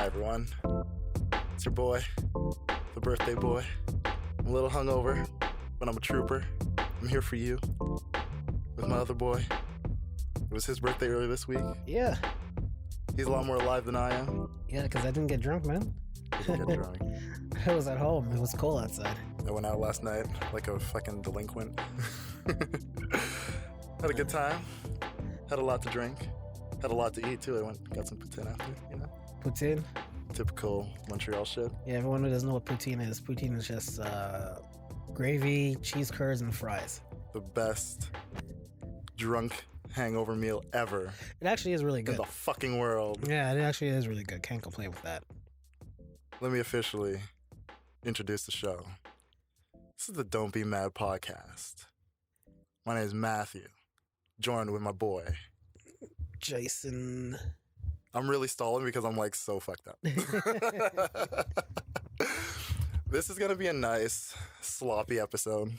Hi everyone, it's your boy, the birthday boy. I'm a little hungover, but I'm a trooper. I'm here for you with my other boy. It was his birthday earlier this week. Yeah. He's a lot more alive than I am. Yeah, because I didn't get drunk, man. He didn't get drunk. I was at home. It was cold outside. I went out last night like a fucking delinquent. Had a good time. Had a lot to drink. Had a lot to eat too. I got some poutine after, you know? Poutine? Typical Montreal shit. Yeah, everyone who doesn't know what poutine is just gravy, cheese curds, and fries. The best drunk hangover meal ever It actually is really in good. the fucking world. Yeah, it actually is really good. Can't complain with that. Let me officially introduce the show. This is the Don't Be Mad podcast. My name is Matthew, joined with my boy. Jason. I'm really stalling because I'm like so fucked up. This is going to be a nice, sloppy episode.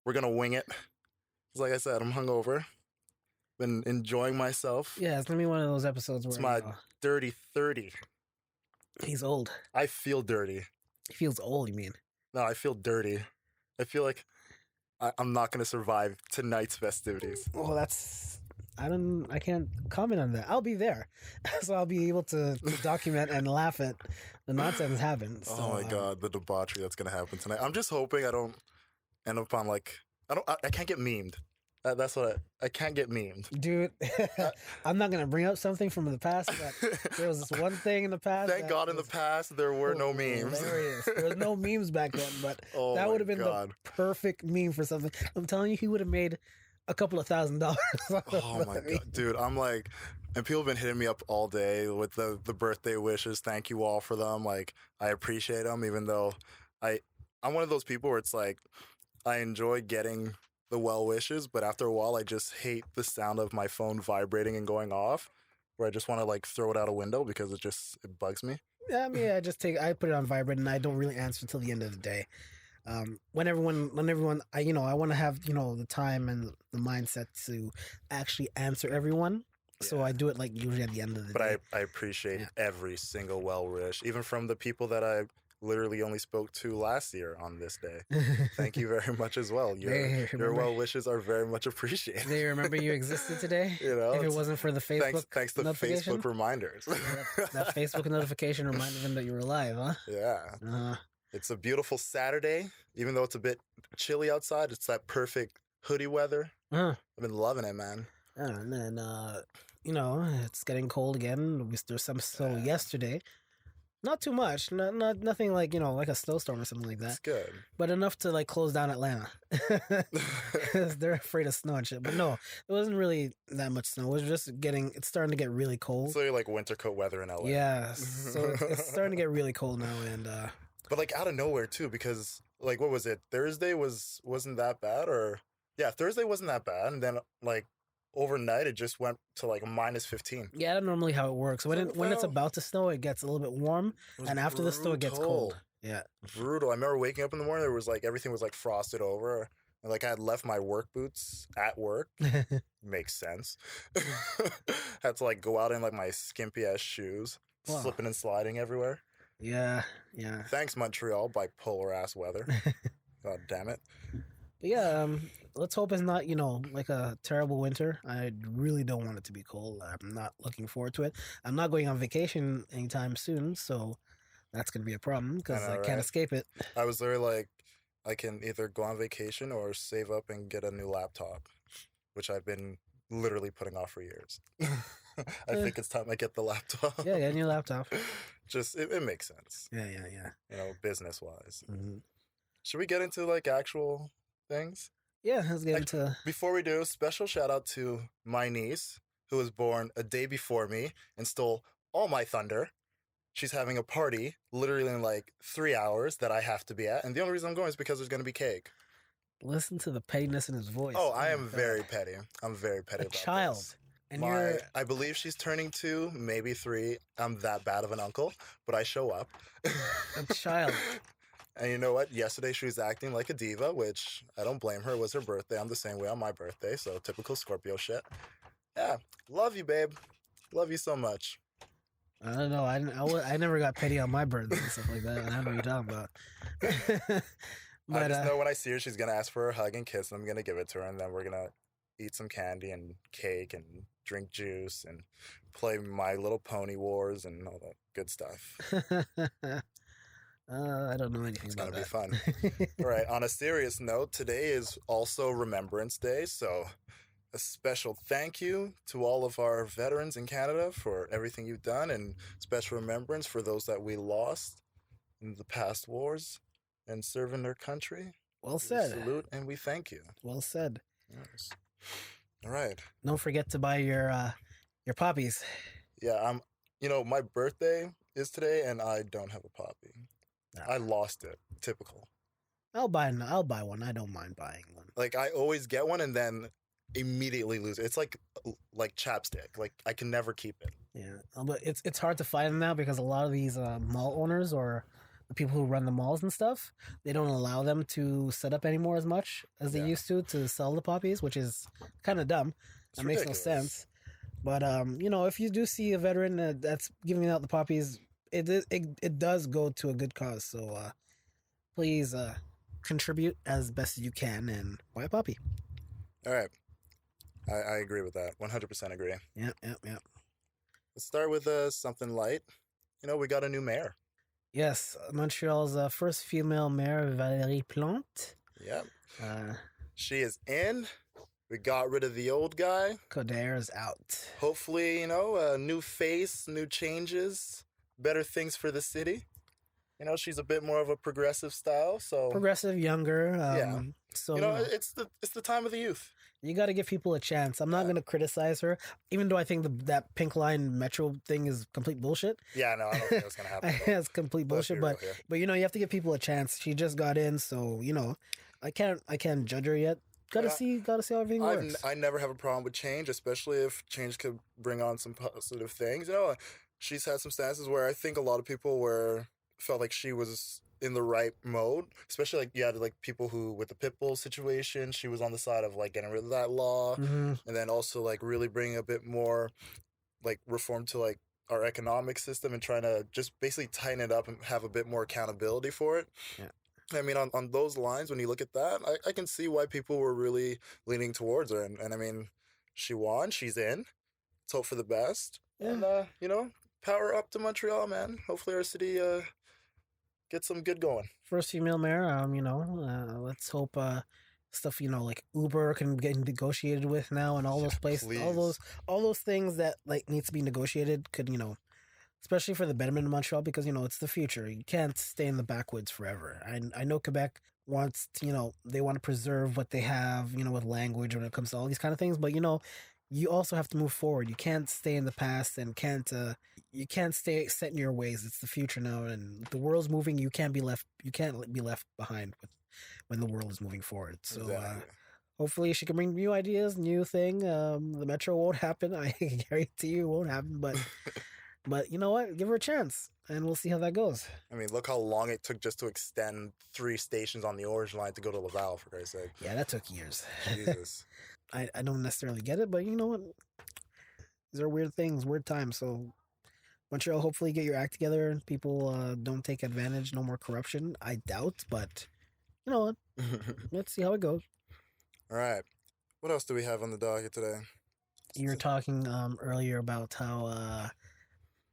We're going to wing it. 'Cause like I said, I'm hungover. Been enjoying myself. Yeah, it's going to be one of those episodes where It's my dirty 30. he's old. I feel dirty. He feels old, you mean? No, I feel dirty. I feel like I'm not going to survive tonight's festivities. Well, I can't comment on that. I'll be there. So I'll be able to document and laugh at the nonsense happen. So, Oh my God, the debauchery that's going to happen tonight. I'm just hoping I don't end up on like, I can't get memed. That's what I can't get memed. Dude, I'm not going to bring up something from the past, but there was this one thing in the past. Thank God in the past there were no memes. Hilarious. There was no memes back then, but Oh that my would have been God. the perfect meme for something. I'm telling you, he would have made a couple of $1,000. Oh my God, dude, I'm like, and people have been hitting me up all day with the birthday wishes. Thank you all for them. Like, I appreciate them, even though I'm one of those people where it's like, I enjoy getting the well wishes, but after a while, I just hate the sound of my phone vibrating and going off, where I just want to like throw it out a window because it bugs me. Yeah, I mean, I put it on vibrate and I don't really answer until the end of the day. When everyone, I want to have, the time and the mindset to actually answer everyone. Yeah. So I do it like usually at the end of the day. But I appreciate every single well wish, even from the people that I literally only spoke to last year on this day. Thank you very much as well. Your well wishes are very much appreciated. They remember you existed today? If it wasn't for the Facebook thanks to Facebook reminders. That Facebook notification reminded them that you were alive, huh? Yeah. It's a beautiful Saturday. Even though it's a bit chilly outside, it's that perfect hoodie weather. I've been loving it, man. And then, it's getting cold again. There's some snow yesterday. Not too much. Nothing like, like a snowstorm or something like that. It's good. But enough to, like, close down Atlanta. They're afraid of snow and shit. But no, it wasn't really that much snow. It was just it's starting to get really cold. So you're like winter coat weather in LA. Yeah. So it's starting to get really cold now. And but, like, out of nowhere, too, because, like, what was it? Thursday wasn't that bad? Or, yeah, Thursday wasn't that bad. And then, like, overnight, it just went to like a -15. Yeah, that's normally how it works. When it's about to snow, it gets a little bit warm, and after the snow, it gets cold. Yeah, brutal. I remember waking up in the morning. There was like everything was like frosted over, and like I had left my work boots at work. Makes sense. Had to like go out in like my skimpy ass shoes, slipping and sliding everywhere. Yeah. Thanks, Montreal, bipolar ass weather. God damn it. But yeah, let's hope it's not, like a terrible winter. I really don't want it to be cold. I'm not looking forward to it. I'm not going on vacation anytime soon, so that's going to be a problem because I can't escape it. I was there like, I can either go on vacation or save up and get a new laptop, which I've been literally putting off for years. I think it's time I get the laptop. Yeah, get a new laptop. Just, it makes sense. Yeah. Business-wise. Mm-hmm. Should we get into like actual things? Yeah, let's get into... Before we do, special shout out to my niece, who was born a day before me and stole all my thunder. She's having a party literally in like 3 hours that I have to be at. And the only reason I'm going is because there's going to be cake. Listen to the pettiness in his voice. Oh, I am very petty. I'm very petty about child. This. And I believe she's turning 2, maybe 3. I'm that bad of an uncle, but I show up. A child. And you know what? Yesterday she was acting like a diva, which I don't blame her. It was her birthday. I'm the same way on my birthday, so typical Scorpio shit. Yeah. Love you, babe. Love you so much. I don't know. I never got petty on my birthday and stuff like that. I don't know what you're talking about. I But just know when I see her, she's gonna ask for a hug and kiss, and I'm gonna give it to her, and then we're gonna eat some candy and cake and drink juice and play My Little Pony Wars and all that good stuff. I don't know anything It's about gonna be that. fun. All right. On a serious note, today is also Remembrance Day, so a special thank you to all of our veterans in Canada for everything you've done, and special remembrance for those that we lost in the past wars and serving their country. Well We said. salute and we thank you. Well said. Yes. All right. Don't forget to buy your poppies. Yeah, my birthday is today and I don't have a poppy. I lost it. Typical. I'll buy one. I don't mind buying one. Like I always get one and then immediately lose it. It's like chapstick. Like I can never keep it. Yeah, but it's hard to find them now because a lot of these mall owners or the people who run the malls and stuff, they don't allow them to set up anymore as much as they used to sell the poppies, which is kind of dumb. It's that ridiculous. makes no sense. But if you do see a veteran that's giving out the poppies, it does go to a good cause. So please contribute as best as you can and buy a poppy. All right. I agree with that. 100% agree. Yeah. Let's start with something light. We got a new mayor. Yes, Montreal's first female mayor, Valérie Plante. Yep. She is in. We got rid of the old guy. Coderre's out. Hopefully, a new face, new changes, better things for the city. She's a bit more of a progressive style, so progressive, younger. Yeah. So it's the time of the youth. You got to give people a chance. I'm not going to criticize her, even though I think that Pink Line Metro thing is complete bullshit. Yeah, no, I don't think it's going to happen. It's complete bullshit, but you have to give people a chance. She just got in, so I can't judge her yet. Gotta see how everything works. I never have a problem with change, especially if change could bring on some positive things. She's had some stances where I think a lot of people felt like she was in the right mode, especially like you had like people who with the Pitbull situation, she was on the side of like getting rid of that law, and then also like really bringing a bit more like reform to like our economic system and trying to just basically tighten it up and have a bit more accountability for it. Yeah. I mean, on those lines, when you look at that, I can see why people were really leaning towards her. And I mean, she won. She's in. Let's hope for the best. Yeah. And, power up to Montreal, man. Hopefully our city get some good going. First female mayor, let's hope stuff like Uber can get negotiated with now, and all those places, all those things that like needs to be negotiated could especially for the betterment of Montreal, because it's the future. You can't stay in the backwoods forever. I know Quebec wants to, they want to preserve what they have, with language when it comes to all these kind of things, but you also have to move forward. You can't stay in the past and you can't stay set in your ways. It's the future now, and the world's moving. You can't be left behind when the world is moving forward. So exactly. Hopefully she can bring new ideas, new thing. The metro won't happen. I guarantee you it won't happen, but you know what? Give her a chance, and we'll see how that goes. I mean, look how long it took just to extend 3 stations on the Orange Line to go to Laval, for Christ's sake. Yeah, that took years. Jesus. I don't necessarily get it, but you know what? These are weird things, weird times. So Montreal, hopefully get your act together and people don't take advantage. No more corruption. I doubt, but you know what? Let's see how it goes. All right. What else do we have on the docket today? You were talking earlier about how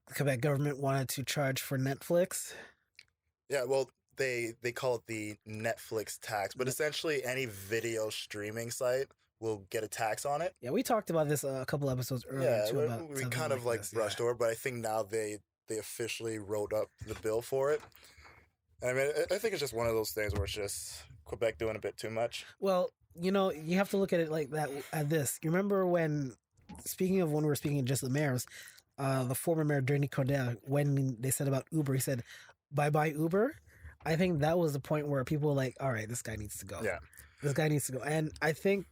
the Quebec government wanted to charge for Netflix. Yeah, well, they call it the Netflix tax, but essentially any video streaming site will get a tax on it. Yeah, we talked about this a couple episodes earlier too. Yeah, we kind of like brushed over, but I think now they officially wrote up the bill for it. I mean, I think it's just one of those things where it's just Quebec doing a bit too much. Well, you have to look at it like that. At this, you remember when we were speaking just the mayors, the former mayor Denis Coderre, when they said about Uber, he said, "Bye-bye Uber." I think that was the point where people were like, all right, this guy needs to go. Yeah. This guy needs to go. And I think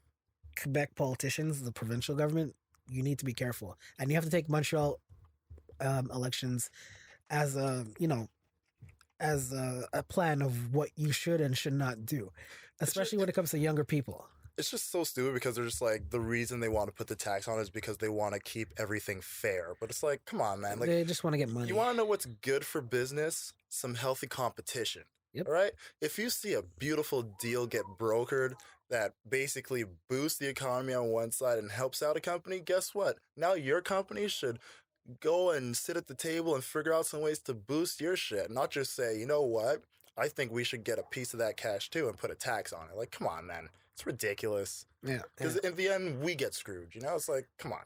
Quebec politicians, the provincial government, you need to be careful. And you have to take Montreal elections as a plan of what you should and should not do, especially when it comes to younger people. it's just so stupid because they're just like the reason they want to put the tax on is because they want to keep everything fair. But it's like, come on, man. Like, They just want to get you money. want to know what's good for business? Some healthy competition. Yep. All right. If you see a beautiful deal get brokered that basically boosts the economy on one side and helps out a company, guess what? Now your company should go and sit at the table and figure out some ways to boost your shit, not just say, you know what? I think we should get a piece of that cash too and put a tax on it. Like, come on, man. It's ridiculous. Yeah. Because in the end, we get screwed. You know, it's like, come on.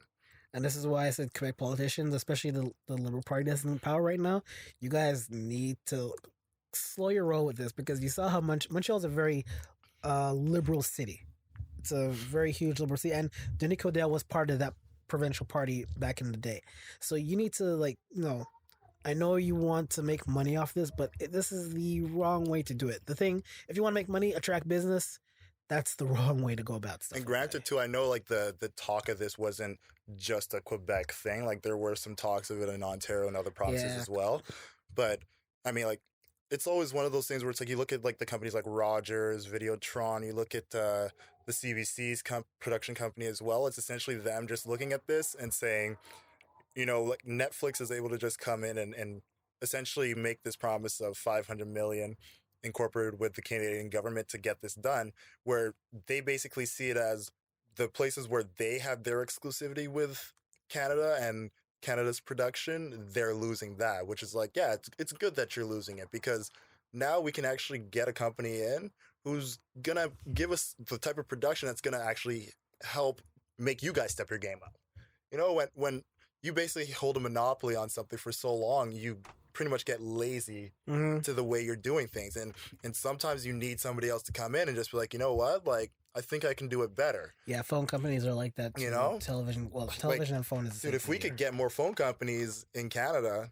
And this is why I said Quebec politicians, especially the Liberal Party that's in power right now, you guys need to slow your roll with this because you saw how much Montreal's a very liberal city. It's a very huge liberal city, and Denis Coderre was part of that provincial party back in the day. So you need to I know you want to make money off this, but this is the wrong way to do it. The thing, if you want to make money, attract business, that's the wrong way to go about stuff. And granted, too, I know like the talk of this wasn't just a Quebec thing. Like there were some talks of it in Ontario and other provinces as well. But I mean, like it's always one of those things where it's like you look at like the companies like Rogers, Videotron, you look at the CBC's production company as well. It's essentially them just looking at this and saying, you know, like Netflix is able to just come in and essentially make this promise of 500 million incorporated with the Canadian government to get this done, where they basically see it as the places where they have their exclusivity with Canada and Canada's production, they're losing that, which is like, yeah, it's good that you're losing it because now we can actually get a company in who's gonna give us the type of production that's gonna actually help make you guys step your game up. You know, when you basically hold a monopoly on something for so long, you pretty much get lazy to the way you're doing things. And sometimes you need somebody else to come in and just be like, you know what? Like, I think I can do it better. Yeah, phone companies are like that too. You know? Television like, and phone is the same. Dude, if we could get more phone companies in Canada,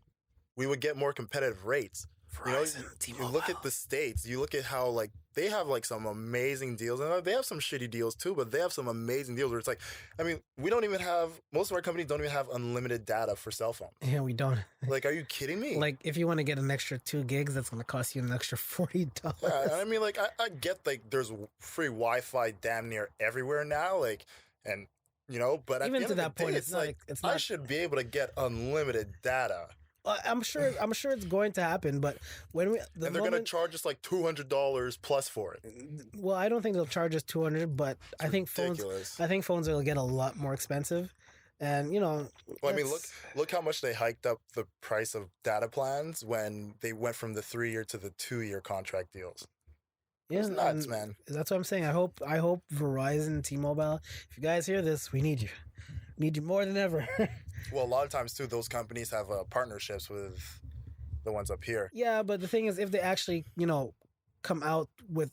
we would get more competitive rates. Verizon, you look at the States, you look at how like they have like some amazing deals, and they have some shitty deals too, but they have some amazing deals where it's like, I mean, most of our companies don't even have unlimited data for cell phones. Yeah, we don't. Like, are you kidding me? Like, if you want to get an extra 2 gigs, that's going to cost you an extra $40. Yeah, I mean, like, I get like there's free Wi-Fi damn near everywhere now, like, and you know, but even at the to end that of the point, day, it's not. like It's not. I should be able to get unlimited data. I'm sure it's going to happen, but when they're going to charge us like $200 plus for it. Well, I don't think they'll charge us $200, but I think phones will get a lot more expensive, and you know. Well, I mean, look how much they hiked up the price of data plans when they went from the 3-year to the 2-year contract deals. Yeah, it's nuts, man. That's what I'm saying. I hope Verizon, T-Mobile, if you guys hear this, we need you. We need you more than ever. Well, a lot of times, too, those companies have partnerships with the ones up here. Yeah, but the thing is, if they actually, come out with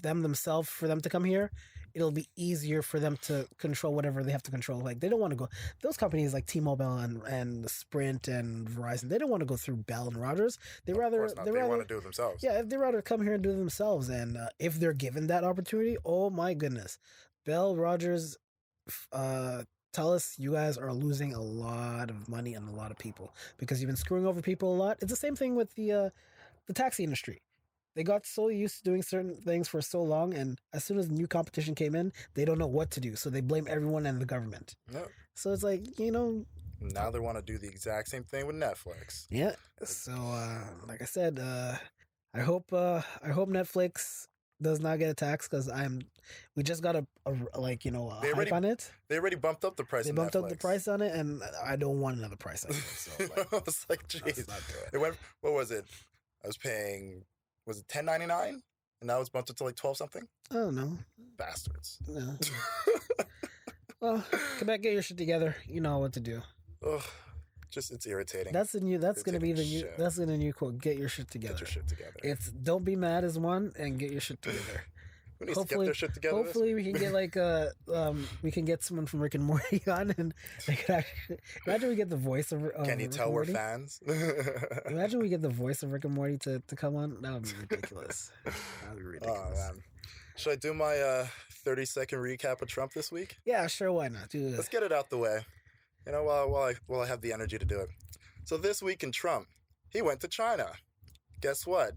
them themselves for them to come here, it'll be easier for them to control whatever they have to control. Like, they don't want to go... Those companies like T-Mobile and Sprint and Verizon, they don't want to go through Bell and Rogers. They want to do it themselves. Yeah, they'd rather come here and do it themselves. And if they're given that opportunity, oh my goodness. Bell, Rogers... TELUS, you guys are losing a lot of money and a lot of people because you've been screwing over people a lot. It's the same thing with the taxi industry. They got so used to doing certain things for so long, and as soon as new competition came in, they don't know what to do. So they blame everyone and the government. No. So it's like, Now they want to do the exact same thing with Netflix. Yeah. So, like I said, I hope Netflix does not get a tax because we just got a hype on it. They already bumped up the price. They bumped up the price on it, and I don't want another price on it. So I was like, jeez, it went. What was it? I was paying. Was it $10.99? And now it's bumped up to like 12 something. I don't know. Bastards. No. Well, Quebec, get your shit together. You know what to do. Ugh. Just it's irritating. That's gonna be the new. That's the new quote. Get your shit together. Get your shit together. It's don't be mad is one, and get your shit together. Who needs to get their shit together? Hopefully we can get we can get someone from Rick and Morty on, and they could actually imagine we get the voice of. Can you tell we're fans? Imagine we get the voice of Rick and Morty to come on. That would be ridiculous. That would be ridiculous. Oh man. Should I do my 30-second recap of Trump this week? Yeah, sure. Why not? Let's get it out the way. You know, while I have the energy to do it. So this week in Trump, he went to China. Guess what?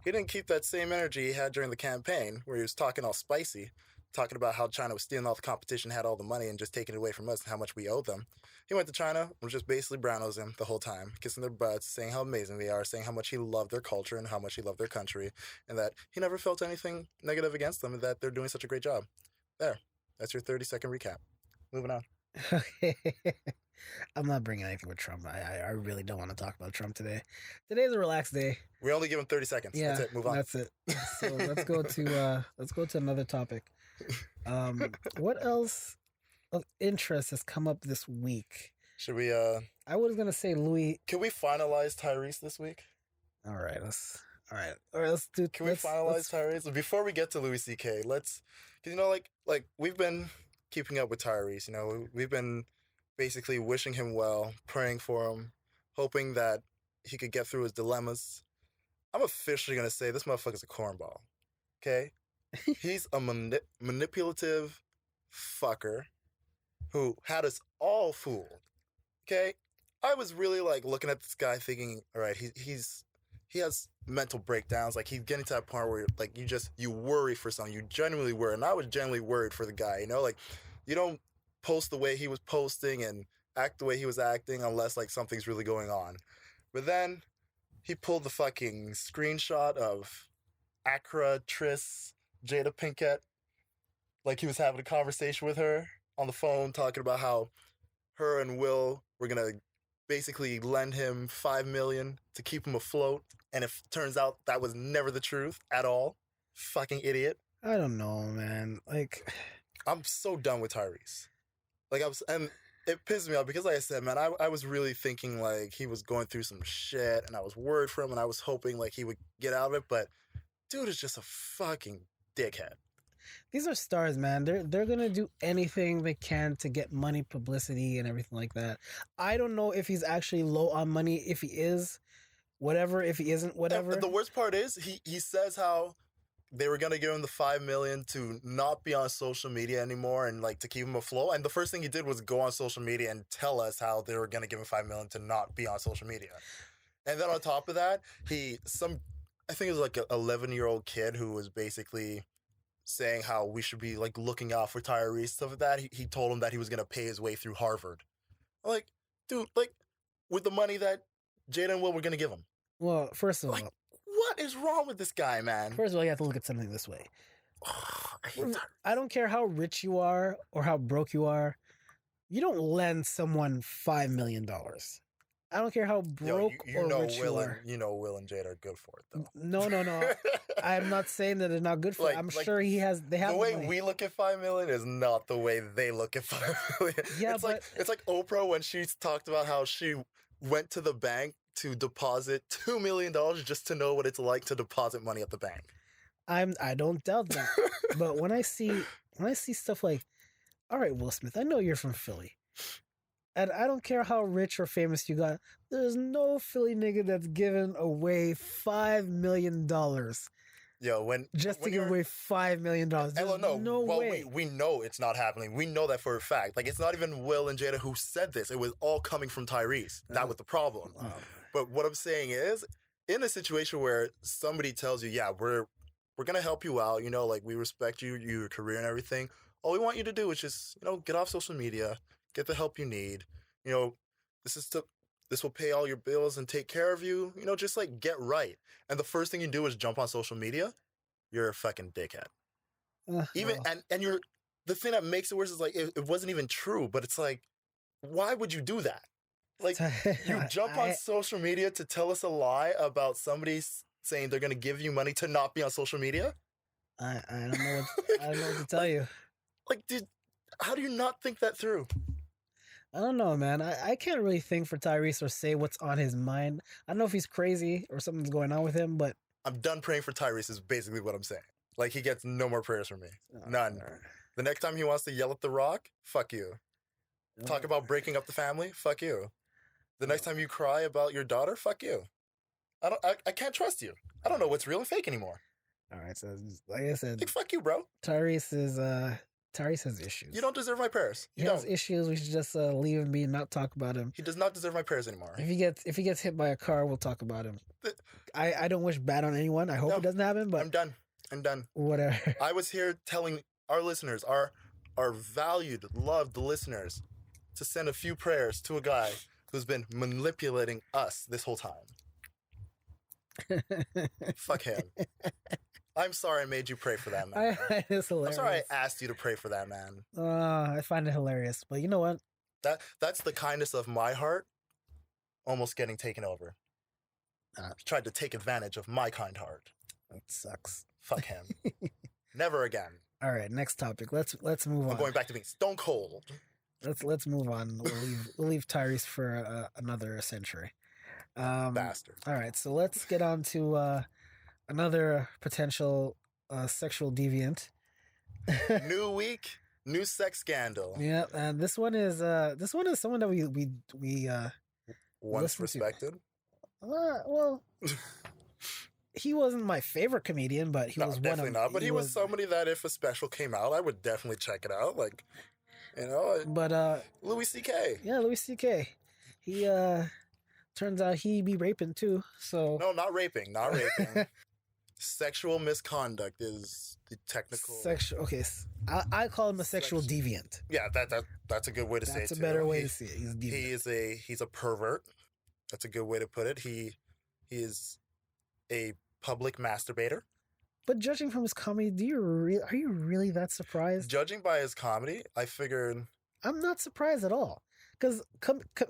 He didn't keep that same energy he had during the campaign, where he was talking all spicy. talking about how China was stealing all the competition, had all the money, and just taking it away from us and how much we owed them. He went to China and was just basically brown-nosing the whole time, kissing their butts, saying how amazing they are, saying how much he loved their culture and how much he loved their country, and that he never felt anything negative against them and that they're doing such a great job. There. That's your 30-second recap. Moving on. Okay. I'm not bringing anything with Trump. I really don't want to talk about Trump today. Today's a relaxed day. We only give him 30 seconds. Yeah, that's it. Move on. That's it. So let's go to another topic. What else of interest has come up this week? Should we I was gonna say Louis. Can we finalize Tyrese this week? All right, let's do. Can we finalize Tyrese before we get to Louis C.K.? Let's, because like we've been keeping up with Tyrese. We've been basically wishing him well, praying for him, hoping that he could get through his dilemmas. I'm officially gonna say this motherfucker's a cornball. Okay, he's a manipulative fucker who had us all fooled. Okay, I was really like looking at this guy thinking, all right, he has mental breakdowns. Like he's getting to that point where like you worry for something. You genuinely worry, and I was genuinely worried for the guy. Like you don't post the way he was posting and act the way he was acting unless like something's really going on. But then he pulled the fucking screenshot of Accra Triss Jada Pinkett, like he was having a conversation with her on the phone, talking about how her and Will were gonna basically lend him $5 million to keep him afloat, and it turns out that was never the truth at all. Fucking idiot. I don't know, man. Like, I'm so done with Tyrese. Like and it pissed me off because, like I said, man, I was really thinking like he was going through some shit, and I was worried for him, and I was hoping like he would get out of it, but dude is just a fucking dickhead. These are stars, man. They're gonna do anything they can to get money, publicity, and everything like that. I don't know if he's actually low on money. If he is, whatever. If he isn't, whatever. And the worst part is he says how they were gonna give him the $5 million to not be on social media anymore and like to keep him afloat. And the first thing he did was go on social media and tell us how they were gonna give him $5 million to not be on social media. And then on top of that, I think it was like an 11-year-old kid who was basically saying how we should be like looking out for Tyrese, stuff like that. He told him that he was gonna pay his way through Harvard. Like, dude, like with the money that Jada and Will were gonna give him. Well, first of all, what is wrong with this guy, man? First of all, you have to look at something this way. I don't care how rich you are or how broke you are. You don't lend someone $5 million. I don't care how broke or rich you are. You know Will and Jada are good for it, though. No. I'm not saying that they're not good for it. I'm sure they have the way we look at $5 million is not the way they look at $5 million. Yeah, it's like Oprah when she talked about how she went to the bank to deposit $2 million just to know what it's like to deposit money at the bank. I don't doubt that. But when I see stuff like, all right, Will Smith, I know you're from Philly. And I don't care how rich or famous you got. There's no Philly nigga that's giving away $5 million. Yo, to give away $5 million. There's no way. We know it's not happening. We know that for a fact. Like, it's not even Will and Jada who said this. It was all coming from Tyrese. That was the problem. Oh. But what I'm saying is, in a situation where somebody tells you, yeah, we're going to help you out, like we respect you, your career and everything. All we want you to do is just, get off social media, get the help you need. This will pay all your bills and take care of you. Just like get right. And the first thing you do is jump on social media. You're a fucking dickhead. And you're, the thing that makes it worse is like it wasn't even true. But it's like, why would you do that? Like you jump on social media to tell us a lie about somebody saying they're gonna give you money to not be on social media. I don't know what to tell you. Like, dude, how do you not think that through? I don't know, man. I can't really think for Tyrese or say what's on his mind. I don't know if he's crazy or something's going on with him, but I'm done praying for Tyrese is basically what I'm saying. Like, he gets no more prayers from me. None. Right. The next time he wants to yell at The Rock, fuck you. Talk about breaking up the family, fuck you. The next time you cry about your daughter, fuck you. I can't trust you. I don't know what's real and fake anymore. All right, so like I said, like, fuck you, bro. Tyrese has issues. You don't deserve my prayers. He has issues. We should just leave him be and not talk about him. He does not deserve my prayers anymore. If he gets hit by a car, we'll talk about him. I don't wish bad on anyone. I hope it doesn't happen, but I'm done. Whatever. I was here telling our listeners, our valued, loved listeners, to send a few prayers to a guy who's been manipulating us this whole time. Fuck him. I'm sorry I made you pray for that man. It's hilarious. I'm sorry I asked you to pray for that man. I find it hilarious. But you know what? That's the kindness of my heart almost getting taken over. Tried to take advantage of my kind heart. That sucks. Fuck him. Never again. All right, next topic. Let's move on. I'm going back to being stone cold. Let's move on. We'll leave Tyrese for another century. Bastard. All right, so let's get on to another potential sexual deviant. New week, new sex scandal. Yeah, and this one is someone that we once respected. Well, he wasn't my favorite comedian, but he was definitely one of not. But he was somebody that if a special came out, I would definitely check it out. Like, you know. But Louis C.K. Yeah, Louis C.K. He turns out he be raping too. So no, not raping. Sexual misconduct is the technical. Okay, I call him a sexual deviant. Yeah, that's a good way to say it. That's a better way to see it. He's a deviant. He's a pervert. That's a good way to put it. He is a public masturbator. But judging from his comedy, are you really that surprised? Judging by his comedy, I figured I'm not surprised at all because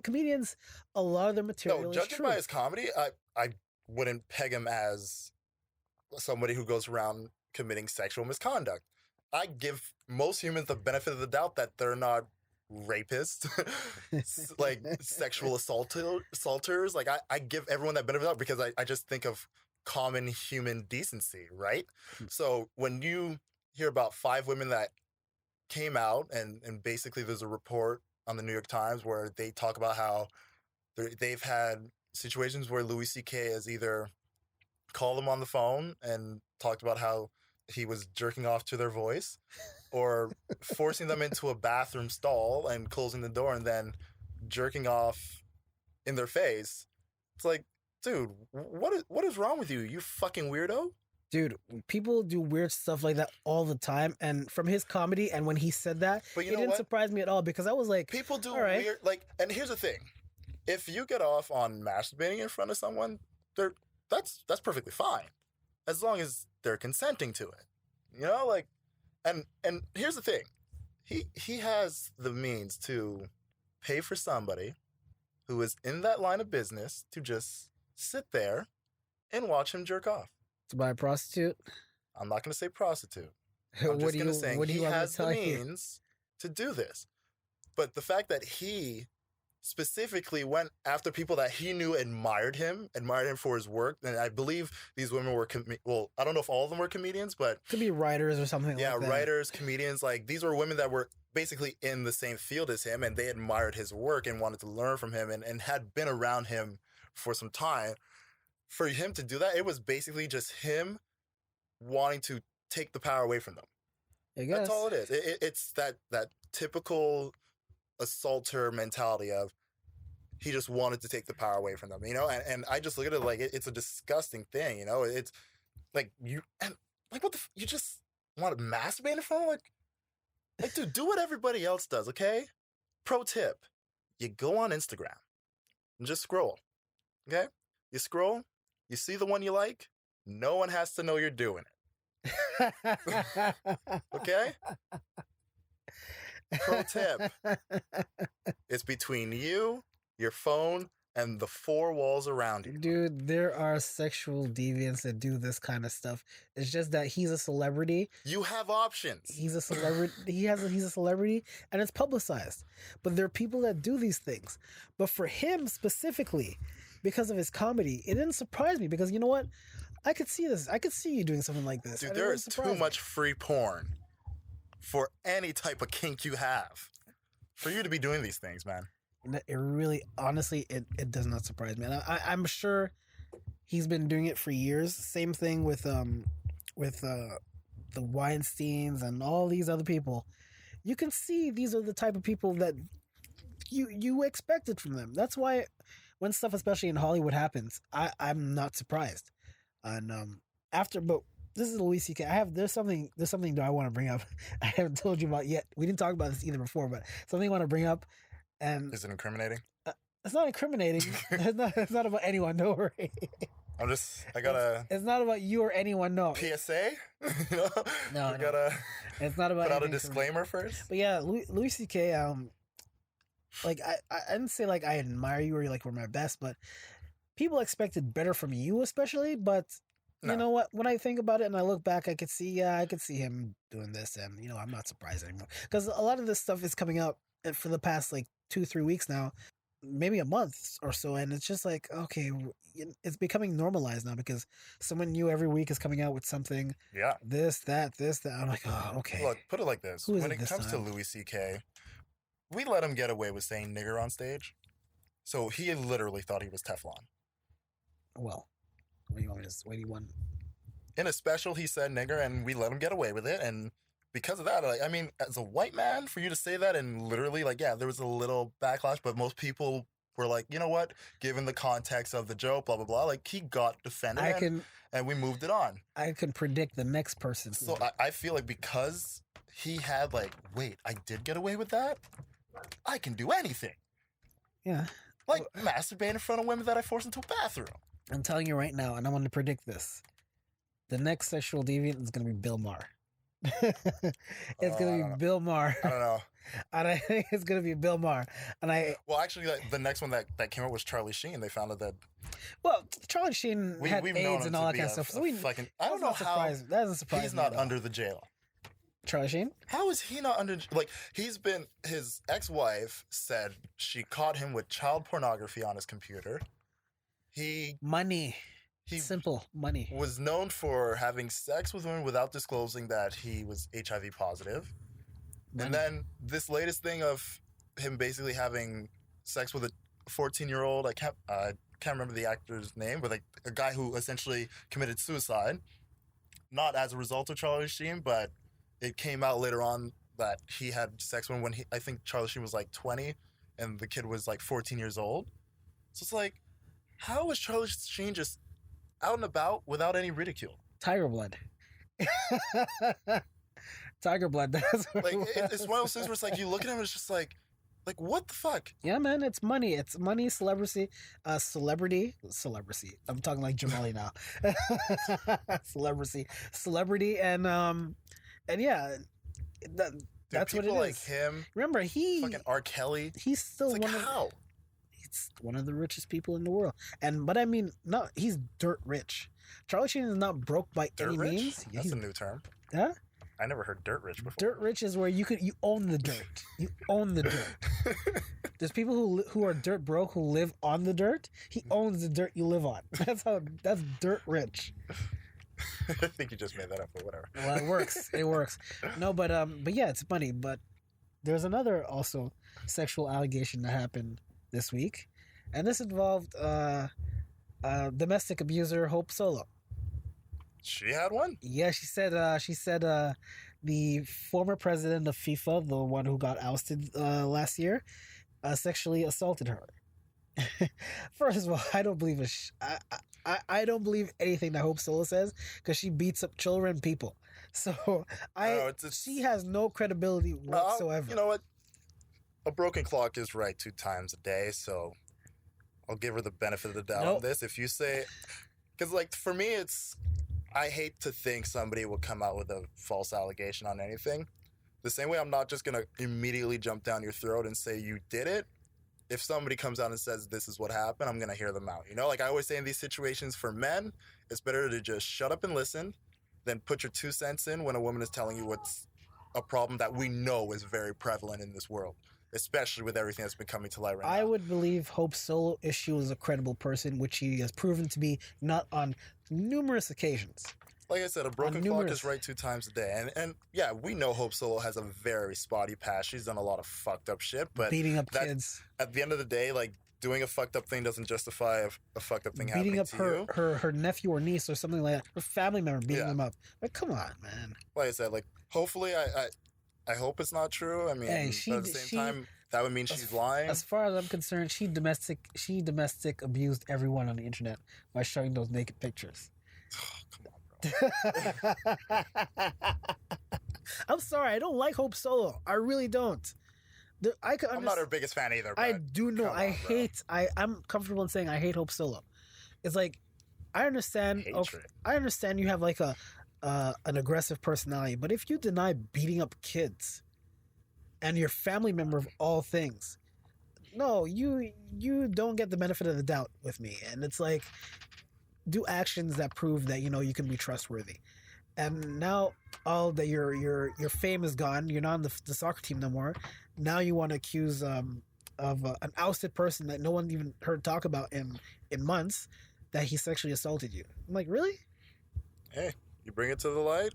comedians, a lot of their material. No, judging by his comedy, I wouldn't peg him as somebody who goes around committing sexual misconduct. I give most humans the benefit of the doubt that they're not rapists, like sexual assaulters. Like I give everyone that benefit of the doubt because I just think of common human decency, right? So when you hear about 5 women that came out and basically there's a report on the New York Times where they talk about how they've had situations where Louis C.K. has either called them on the phone and talked about how he was jerking off to their voice or forcing them into a bathroom stall and closing the door and then jerking off in their face. It's like, dude, what is wrong with you? You fucking weirdo? Dude, people do weird stuff like that all the time. And from his comedy and when he said that, it didn't surprise me at all because I was like, people do weird, like, and here's the thing. If you get off on masturbating in front of someone, that's perfectly fine. As long as they're consenting to it. You know, like, and here's the thing. He has the means to pay for somebody who is in that line of business to just sit there and watch him jerk off. To buy a prostitute? I'm not going to say prostitute. I'm just going to say he has the means to do this. But the fact that he specifically went after people that he knew admired him for his work, and I believe these women were, I don't know if all of them were comedians, but could be writers or something like that. Yeah, writers, comedians, like these were women that were basically in the same field as him, and they admired his work and wanted to learn from him and had been around him for some time. For him to do that, it was basically just him wanting to take the power away from them. I guess. That's all it is. It's that typical assaulter mentality of he just wanted to take the power away from them, you know? And I just look at it like it's a disgusting thing, you know? It's like what you just want to masturbate in front of like dude, do what everybody else does, okay? Pro tip. You go on Instagram and just scroll. Okay? You scroll, you see the one you like, no one has to know you're doing it. Okay? Pro tip. It's between you, your phone, and the 4 walls around you. Dude, there are sexual deviants that do this kind of stuff. It's just that he's a celebrity. You have options. He's a celebrity. He's a celebrity, and it's publicized. But there are people that do these things. But for him specifically, because of his comedy, it didn't surprise me because you know what? I could see this. I could see you doing something like this. Dude, there is too much free porn for any type of kink you have for you to be doing these things, man. It really, honestly, it does not surprise me. And I'm sure he's been doing it for years. Same thing with the Weinsteins and all these other people. You can see these are the type of people that you expected from them. That's why when stuff, especially in Hollywood, happens, I'm not surprised. And but this is Louis C.K. There's something that I want to bring up. I haven't told you about yet. We didn't talk about this either before, but something I want to bring up, and Is it incriminating? it's not incriminating. It's not about anyone. Don't worry. I gotta. It's not about you or anyone. No. PSA. You know? No, We gotta it's not about. put out a anything for me. disclaimer first. But yeah, Louis C.K. Like I didn't say like I admire you or like we're my best, but people expected better from you, especially. But No. you know what? When I think about it and I look back, I could see him doing this, and you know I'm not surprised anymore because a lot of this stuff is coming out for the past like 2-3 weeks now, maybe a month or so, and it's just like okay, it's becoming normalized now because someone new every week is coming out with something. Yeah. This, that. I'm like, oh, okay. Look, put it like this: Who is when it it this comes to time? Louis C.K., we let him get away with saying nigger on stage, so he literally thought he was Teflon. Well, what do you want me to? What do you want? In a special, he said nigger, and we let him get away with it. And because of that, like, I mean, as a white man, for you to say that and literally, like, yeah, there was a little backlash, but most people were like, you know what? Given the context of the joke, blah blah blah, like he got defended, and we moved it on. I can predict the next person. So I feel like because he had like, wait, I did get away with that. I can do anything. Yeah. Like masturbate in front of women that I forced into a bathroom. I'm telling you right now, and I'm going to predict this. The next sexual deviant is going to be Bill Maher. It's going to be Bill Maher. I don't know. And I think it's going to be Bill Maher. Well, actually, the next one that came out was Charlie Sheen. They found out that well, Charlie Sheen had we've known AIDS him and to all that be kind of a stuff. So we, fucking, I don't know how that doesn't surprise he's me not at all. under the jail. Charlie Sheen? How is he not under? Like his ex-wife said she caught him with child pornography on his computer. Money. He Simple money. was known for having sex with women without disclosing that he was HIV positive. Money. And then this latest thing of him basically having sex with a 14-year-old, I can't remember the actor's name, but like a guy who essentially committed suicide, not as a result of Charlie Sheen, but it came out later on that he had sex when I think Charlie Sheen was like 20 and the kid was like 14 years old. So it's like, how is Charlie Sheen just out and about without any ridicule? Tiger blood. Tiger blood. That's like it's one of those things where it's like you look at him and it's just like what the fuck? Yeah, man, it's money. It's money, celebrity. I'm talking like Jamali now. Celebrity, and yeah, that's what it is. Like him. Remember, fucking R. Kelly. He's still like, how? He's one of the richest people in the world, but I mean, no, he's dirt rich. Charlie Sheen is not broke by dirt any rich? means. That's a new term. Huh? I never heard dirt rich before. Dirt rich is where you own the dirt. You own the dirt. There's people who are dirt broke who live on the dirt. He owns the dirt you live on. That's dirt rich. I think you just made that up, but whatever. Well, it works. It works. No, but yeah, it's funny. But there's another also sexual allegation that happened this week, and this involved domestic abuser Hope Solo. She had one? Yeah, she said the former president of FIFA, the one who got ousted last year, sexually assaulted her. First of all, I don't believe I don't believe anything that Hope Solo says because she beats up children and people. So she has no credibility whatsoever. You know what? A broken clock is right 2 times a day, so I'll give her the benefit of the doubt on this. If you say, because like for me, I hate to think somebody will come out with a false allegation on anything. The same way I'm not just going to immediately jump down your throat and say you did it. If somebody comes out and says this is what happened, I'm going to hear them out. You know, like I always say in these situations for men, it's better to just shut up and listen than put your 2 cents in when a woman is telling you what's a problem that we know is very prevalent in this world, especially with everything that's been coming to light right now. I would believe Hope Solo if she was a credible person, which she has proven to be not on numerous occasions. Like I said, a broken clock is right 2 times a day. And yeah, we know Hope Solo has a very spotty past. She's done a lot of fucked up shit. But beating up kids. At the end of the day, like, doing a fucked up thing doesn't justify a fucked up thing happening to you. Beating up her nephew or niece or something like that. Her family member beating them up. Like, come on, man. Like I said, like, hopefully, I hope it's not true. I mean, but at the same time, that would mean she's lying. As far as I'm concerned, she domestic abused everyone on the internet by showing those naked pictures. Oh, come on, bro. I'm sorry, I don't like Hope Solo. I really don't. I could I'm not her biggest fan either. I But do know. come I on, bro. hate. I'm comfortable in saying I hate Hope Solo. It's like I understand. Hatred. I understand you have like an aggressive personality, but if you deny beating up kids and your family member of all things, no, you don't get the benefit of the doubt with me. And it's like do actions that prove that you can be trustworthy. And now all that your fame is gone. You're not on the soccer team no more. Now you want to accuse of an ousted person that no one even heard talk about in months that he sexually assaulted you. I'm like, really? Hey, you bring it to the light.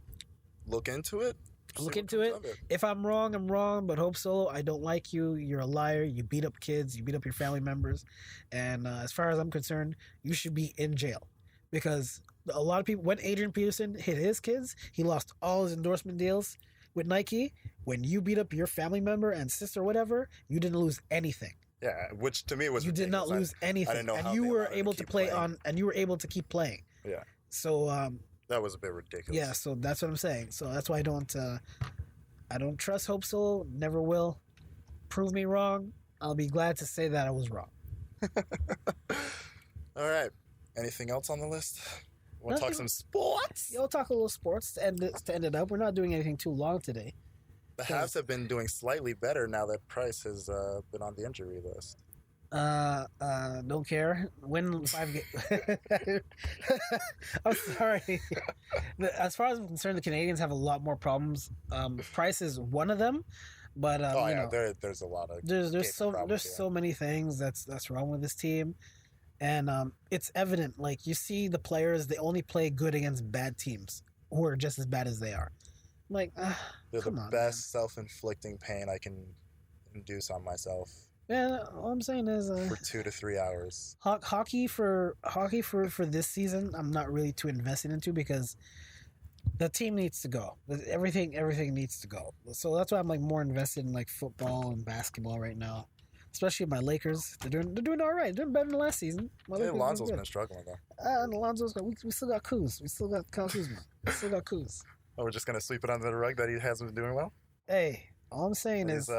Look into it. Look see what into comes it. of it. If I'm wrong, I'm wrong. But Hope Solo, I don't like you. You're a liar. You beat up kids. You beat up your family members. And as far as I'm concerned, you should be in jail. Because a lot of people, when Adrian Peterson hit his kids, he lost all his endorsement deals with Nike. When you beat up your family member and sister or whatever, you didn't lose anything. Yeah, which to me was You did not ridiculous. lose anything. I didn't know and how you they were allowed him able to to keep play playing. on, and you were able to keep playing. Yeah, So, that was a bit ridiculous. yeah, so that's what I'm saying. So that's why I don't trust Hope Solo. Never will. Prove me wrong. I'll be glad to say that I was wrong. All right. Anything else on the list? Want to talk Nothing. some sports? Yeah, we'll talk a little sports to end it up. We're not doing anything too long today. The Habs have been doing slightly better now that Price has been on the injury list. Don't care. Win 5 games. I'm sorry. As far as I'm concerned, the Canadians have a lot more problems. Price is one of them, but there's a lot of there's problems, so many things that's wrong with this team, and it's evident. Like you see, the players they only play good against bad teams who are just as bad as they are. I'm like, They're come the on, best self-inflicting pain I can induce on myself man. All I'm saying is for 2 to 3 hours. hockey for this season. I'm not really too invested into because the team needs to go. Everything needs to go. So that's why I'm like more invested in like football and basketball right now. Especially my Lakers. They're doing all right. They're doing better than last season. My Hey, Lakers Alonso's doing been good. struggling though. And Alonso's got. We still got Kuz. We still got Kyle Kuzma. We still got Kuz. Oh, we're just gonna sweep it under the rug that he hasn't been doing well. Hey, all I'm saying is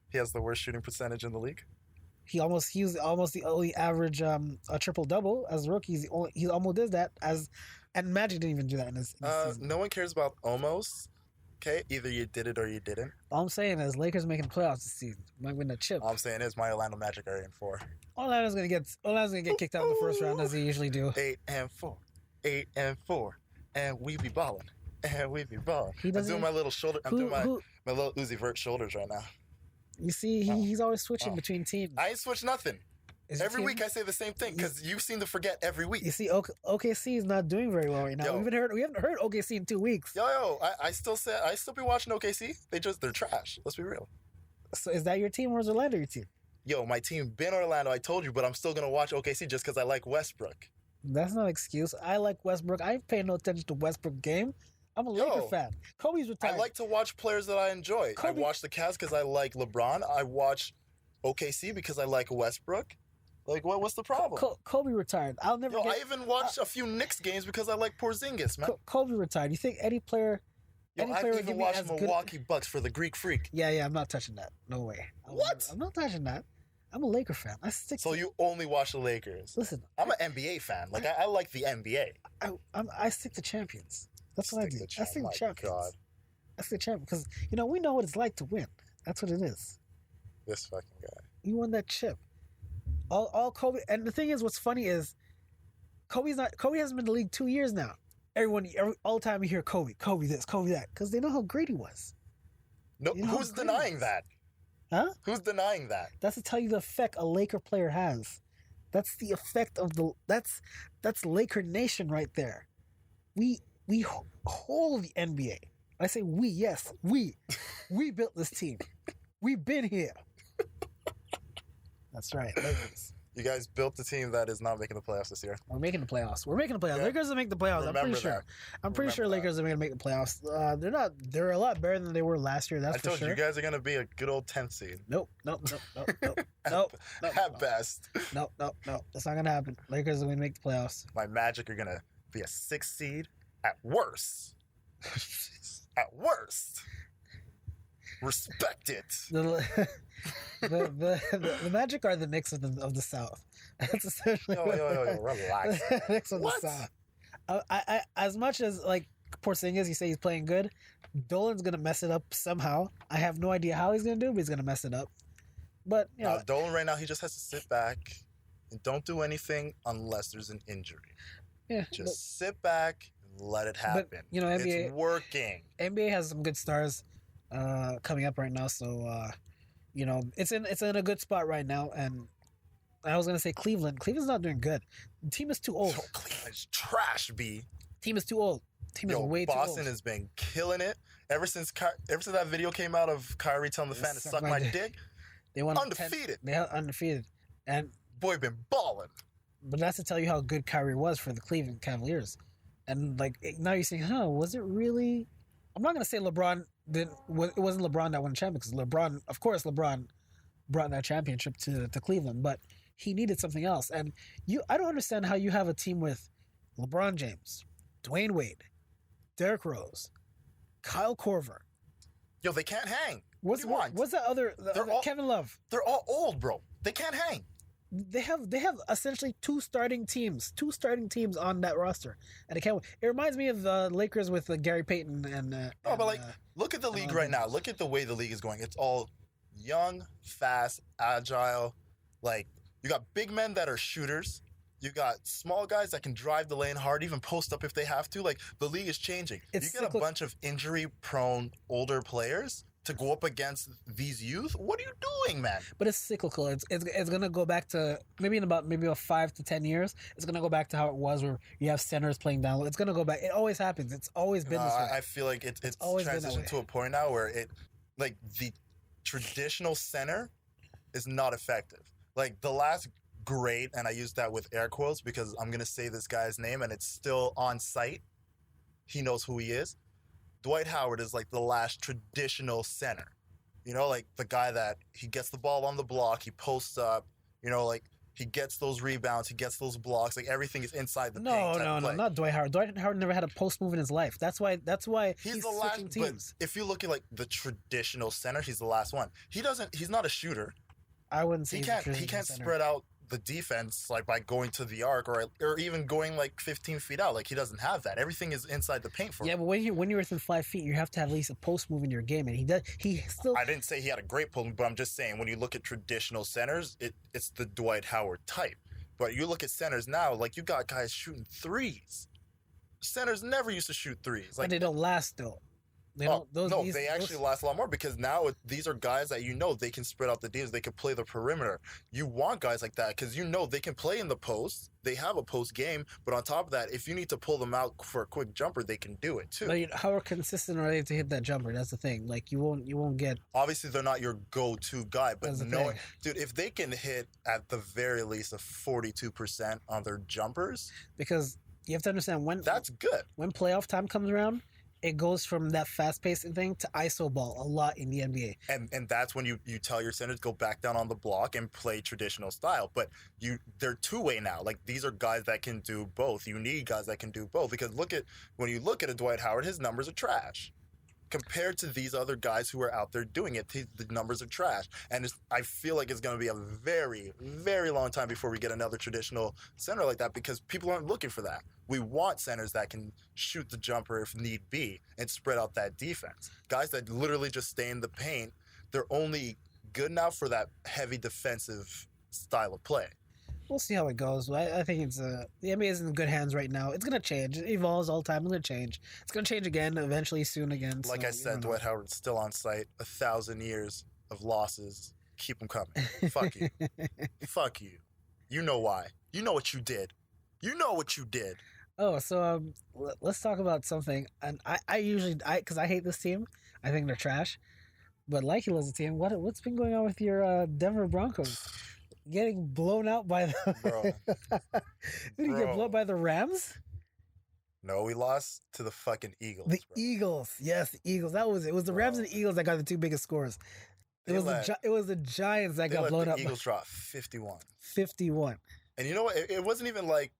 He has the worst shooting percentage in the league. he was almost the only average a triple double as a rookie. He almost did that and Magic didn't even do that in this season. No one cares about almost. Okay, either you did it or you didn't. All I'm saying is Lakers making playoffs this season. Might win the chip. All I'm saying is my Orlando Magic are 8-4. Orlando's gonna get kicked out in the first round as they usually do. 8-4, 8-4, and we be balling, and we be balling. He I'm doesn't. doing my little shoulder. I'm doing my little Uzi Vert shoulders right now. You see, he's always switching between teams. I ain't switched nothing. Is your Every team- week I say the same thing because you seem to forget every week. You see, OKC is not doing very well right now. Yo. We haven't heard OKC in 2 weeks. Yo, I still be watching OKC. They're trash. Let's be real. So is that your team or is Orlando your team? Yo, my team been Orlando. I told you, but I'm still gonna watch OKC just because I like Westbrook. That's not an excuse. I like Westbrook. I ain't paying no attention to Westbrook game. I'm a Laker fan. Kobe's retired. I like to watch players that I enjoy. Kobe- I watch the Cavs because I like LeBron. I watch OKC because I like Westbrook. Like, what's the problem? Kobe retired. I'll never. I even watched a few Knicks games because I like Porzingis, man. Kobe retired. You think any player? Yo, I've would even give me watched as good- Milwaukee Bucks for the Greek Freak. Yeah, I'm not touching that. No way. What? I'm not touching that. I'm a Laker fan. I stick. So to, you only watch the Lakers? listen. I'm an NBA fan. Like, I like the NBA. I stick to champions. That's what I do. I stick My to champions. God, I stick to champions because we know what it's like to win. That's what it is. this fucking guy. You won that chip. All Kobe, and the thing is, what's funny is, Kobe hasn't been in the league 2 years now. All the time you hear Kobe this, Kobe that, because they know how great he was. No, You know how who's great denying it is. that? Huh? Who's denying that? That's to tell you the effect a Laker player has. That's the effect of that's Laker Nation right there. We hold the NBA. I say we, yes, we built this team. We've been here. That's right, Lakers. You guys built the team that is not making the playoffs this year. We're making the playoffs. Yeah. Lakers will make the playoffs. Remember I'm pretty sure. that. I'm pretty sure Lakers are going to make the playoffs. They're not. They're a lot better than they were last year. That's I for told sure. you guys are gonna be a good old 10th seed. Nope. At best. Nope. That's not going to happen. Lakers are going to make the playoffs. My Magic are gonna be a 6th seed At worst. At worst. Respect it. The Magic are the Knicks of the South. That's essentially Yo, relax. Knicks of the South. I as much as like Porzingis, you say he's playing good. Dolan's gonna mess it up somehow. I have no idea how he's gonna do it, but he's gonna mess it up. But you know, Dolan right now, he just has to sit back and don't do anything unless there's an injury. Yeah, just sit back and let it happen. But, you know, NBA, it's working. NBA has some good stars coming up right now, so you know, it's in a good spot right now. And I was gonna say Cleveland. Cleveland's not doing good. The team is too old. Cleveland's trash, B. Team is too old. Team is way too old. Boston has been killing it ever since that video came out of Kyrie telling the fan to suck my dick. They won undefeated. They are undefeated, and boy been balling. But that's to tell you how good Kyrie was for the Cleveland Cavaliers. And like now you're saying, was it really? I'm not gonna say LeBron didn't. It wasn't LeBron that won the championship, because LeBron, of course, LeBron brought that championship to Cleveland, but he needed something else. And I don't understand how you have a team with LeBron James, Dwayne Wade, Derrick Rose, Kyle Korver. Yo, they can't hang. What's that other? Kevin Love. They're all old, bro. They can't hang. They have essentially two starting teams on that roster, and it reminds me of the Lakers with Gary Payton and. Look at the league right now. Look at the way the league is going. It's all young, fast, agile. Like you got big men that are shooters. You got small guys that can drive the lane hard, even post up if they have to. Like the league is changing. You get a bunch of injury-prone older players to go up against these youth. What are you doing, man? But it's cyclical. It's gonna go back to maybe in about 5 to 10 years. It's gonna go back to how it was, where you have centers playing down low. It's gonna go back. It always happens. It's always been this way. I feel like it's transitioned to a point now where the traditional center is not effective. Like the last great, and I use that with air quotes because I'm gonna say this guy's name and it's still on site. He knows who he is. Dwight Howard is like the last traditional center. You know, like the guy that he gets the ball on the block, he posts up, you know, like he gets those rebounds, he gets those blocks, like everything is inside the paint. No, not Dwight Howard. Dwight Howard never had a post move in his life. That's why he's the last teams. But if you look at like the traditional center, he's the last one. He's not a shooter. I wouldn't say he can't spread out the defense like by going to the arc or even going like 15 feet out. Like he doesn't have that. Everything is inside the paint for him. Yeah, but when you're within 5 feet, you have to have at least a post move in your game, and he still. I didn't say he had a great post move, but I'm just saying when you look at traditional centers, it's the Dwight Howard type. But you look at centers now, like you got guys shooting threes. Centers never used to shoot threes. Like but they don't last though. They actually last a lot more because now these are guys that they can spread out the defense, they can play the perimeter. You want guys like that because they can play in the post. They have a post game, but on top of that, if you need to pull them out for a quick jumper, they can do it too. But how consistent are they to hit that jumper? That's the thing. Like you won't get. Obviously, they're not your go-to guy, but dude, if they can hit at the very least a 42% on their jumpers, because you have to understand that's good. When playoff time comes around, it goes from that fast-paced thing to ISO ball a lot in the NBA. And that's when you tell your centers go back down on the block and play traditional style. But they're two-way now. Like these are guys that can do both. You need guys that can do both because when you look at a Dwight Howard, his numbers are trash. Compared to these other guys who are out there doing it, the numbers are trash. And I feel like it's going to be a very, very long time before we get another traditional center like that because people aren't looking for that. We want centers that can shoot the jumper if need be and spread out that defense. Guys that literally just stay in the paint, they're only good now for that heavy defensive style of play. We'll see how it goes. I think the NBA is in good hands right now. It's going to change. It evolves all the time. It's going to change. It's going to change again, eventually, soon again. Like I said, Dwight Howard's still on site. 1,000 years of losses. Keep them coming. Fuck you. Fuck you. You know why. You know what you did. You know what you did. Oh, so let's talk about something. And I usually, because I hate this team. I think they're trash. But like you loves the team. What's been going on with your Denver Broncos? Getting blown out by the bro. Did you get blown by the Rams? No, we lost to the fucking Eagles. The Eagles, yes, the Eagles. That was it. It was the Rams and the Eagles that got the two biggest scores. It was the Giants that got blown up. The Eagles dropped 51. 51. And you know what? It wasn't even like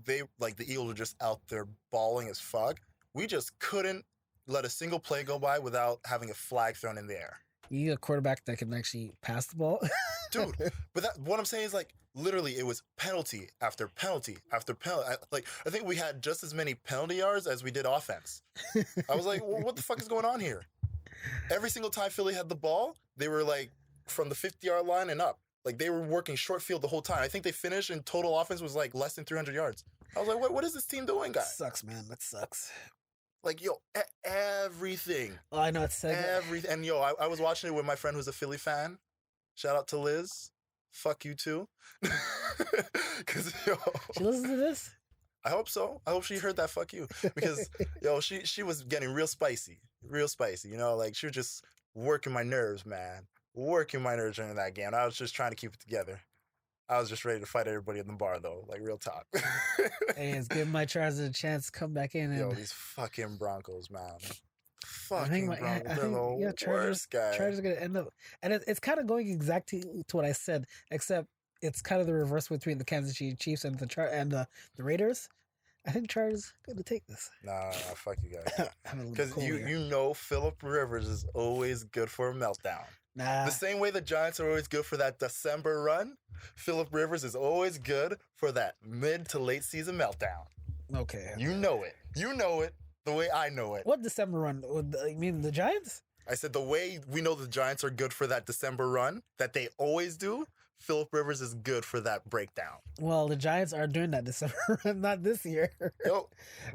the Eagles were just out there balling as fuck. we just couldn't let a single play go by without having a flag thrown in the air. You get a quarterback that can actually pass the ball. Dude, but what I'm saying is, like, literally, it was penalty after penalty after penalty. I think we had just as many penalty yards as we did offense. I was like, well, what the fuck is going on here? Every single time Philly had the ball, they were, like, from the 50-yard line and up. Like, they were working short field the whole time. I think they finished in total offense was, like, less than 300 yards. I was like, what is this team doing, guys? Sucks, man. That sucks. Like, yo, everything. Oh, I know. It's everything. And, yo, I was watching it with my friend who's a Philly fan. Shout out to Liz. Fuck you, too. Because, yo. She listens to this? I hope so. I hope she heard that fuck you. Because, yo, she was getting real spicy. Real spicy. You know, like, she was just working my nerves, man. Working my nerves during that game. I was just trying to keep it together. I was just ready to fight everybody in the bar, though. Like, real talk. Hey, it's giving my Chargers a chance to come back in. And... Yo, these fucking Broncos, man. Fucking Broncos. They're the worst guy. Chargers are going to end up... And it's kind of going exactly to what I said, except it's kind of the reverse between the Kansas City Chiefs and the Raiders. I think Chargers going to take this. Nah, fuck you guys. Because you know Phillip Rivers is always good for a meltdown. Nah. The same way the Giants are always good for that December run, Phillip Rivers is always good for that mid to late season meltdown. Okay. You know it. You know it the way I know it. What December run? You mean the Giants? I said the way we know the Giants are good for that December run that they always do, Phillip Rivers is good for that breakdown. Well, the Giants are doing that December run, not this year. Yo,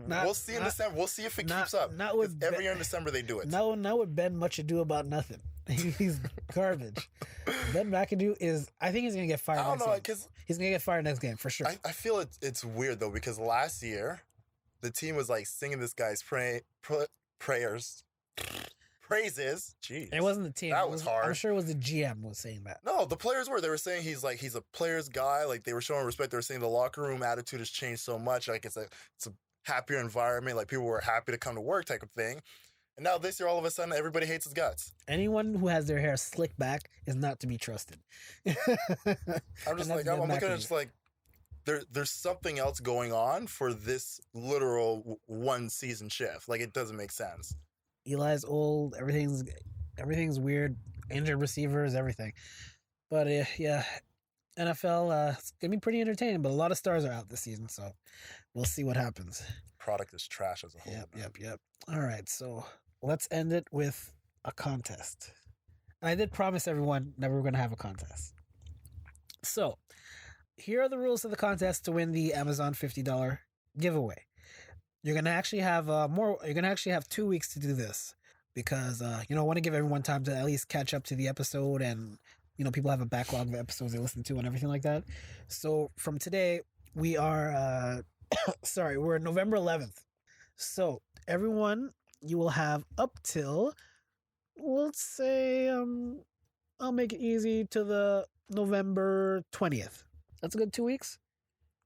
we'll see in December. We'll see if it keeps up. Every year in December they do it. Not with Ben Much Ado About Nothing. He's garbage. Ben McAdoo I think he's going to get fired next game. Because he's going to get fired next game, for sure. I feel it's weird, though, because last year, the team was, like, singing this guy's praises. Jeez. It wasn't the team. That was hard. I'm sure it was the GM was saying that. No, the players were. They were saying he's a player's guy. Like, they were showing respect. They were saying the locker room attitude has changed so much. Like, it's a happier environment. Like, people were happy to come to work type of thing. And now this year, all of a sudden, everybody hates his guts. Anyone who has their hair slicked back is not to be trusted. I'm looking at it just like, there's something else going on for this literal one season shift. Like, it doesn't make sense. Eli's old. Everything's weird. Injured receivers, everything. But yeah, NFL, it's going to be pretty entertaining, but a lot of stars are out this season, so we'll see what happens. Product is trash as a whole. Yep. All right, so let's end it with a contest. And I did promise everyone that we were going to have a contest. So, here are the rules of the contest to win the Amazon $50 giveaway. You're going to actually have You're going to actually have 2 weeks to do this because I want to give everyone time to at least catch up to the episode, and people have a backlog of episodes they listen to and everything like that. So from today, we are we're November 11th. So everyone, you will have up till, let's say, I'll make it easy, to the November 20th. That's a good 2 weeks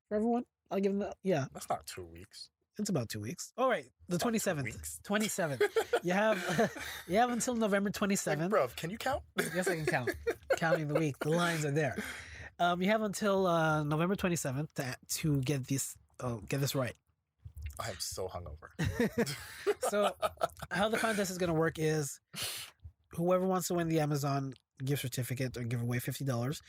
for everyone. I'll give them that. Yeah. That's not 2 weeks. It's about 2 weeks. All right. The 27th. 27th. You have until November 27th. Like, bro, can you count? Yes, I can count. Counting the week. The lines are there. You have until November 27th to get this right. I am so hungover. So how the contest is going to work is whoever wants to win the Amazon gift certificate or give away $50,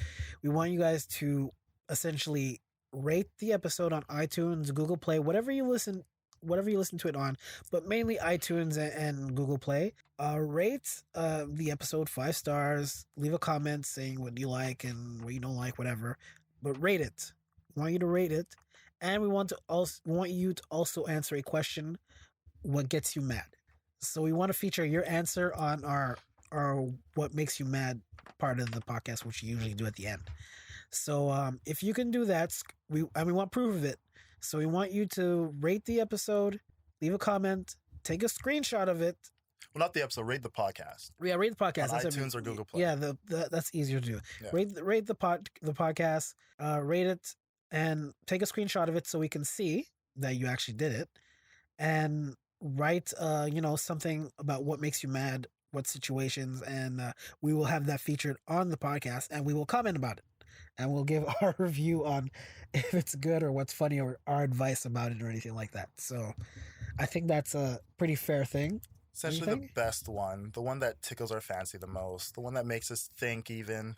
we want you guys to essentially rate the episode on iTunes, Google Play, whatever you listen to it on, but mainly iTunes and Google Play. Rate the episode 5 stars. Leave a comment saying what you like and what you don't like, whatever. But rate it. We want you to rate it, and we want you to also answer a question: what gets you mad? So we want to feature your answer on our what makes you mad part of the podcast, which we usually do at the end. So if you can do that, we want proof of it. So we want you to rate the episode, leave a comment, take a screenshot of it. Well, not the episode, rate the podcast. Yeah, rate the podcast. On iTunes or Google Play. Yeah, that's easier to do. Yeah. Rate the podcast, rate it, and take a screenshot of it so we can see that you actually did it. And write, something about what makes you mad, what situations, and we will have that featured on the podcast, and we will comment about it. and we'll give our review on if it's good or what's funny or our advice about it or anything like that. So I think that's a pretty fair thing. Essentially, the best one, the one that tickles our fancy the most, the one that makes us think even,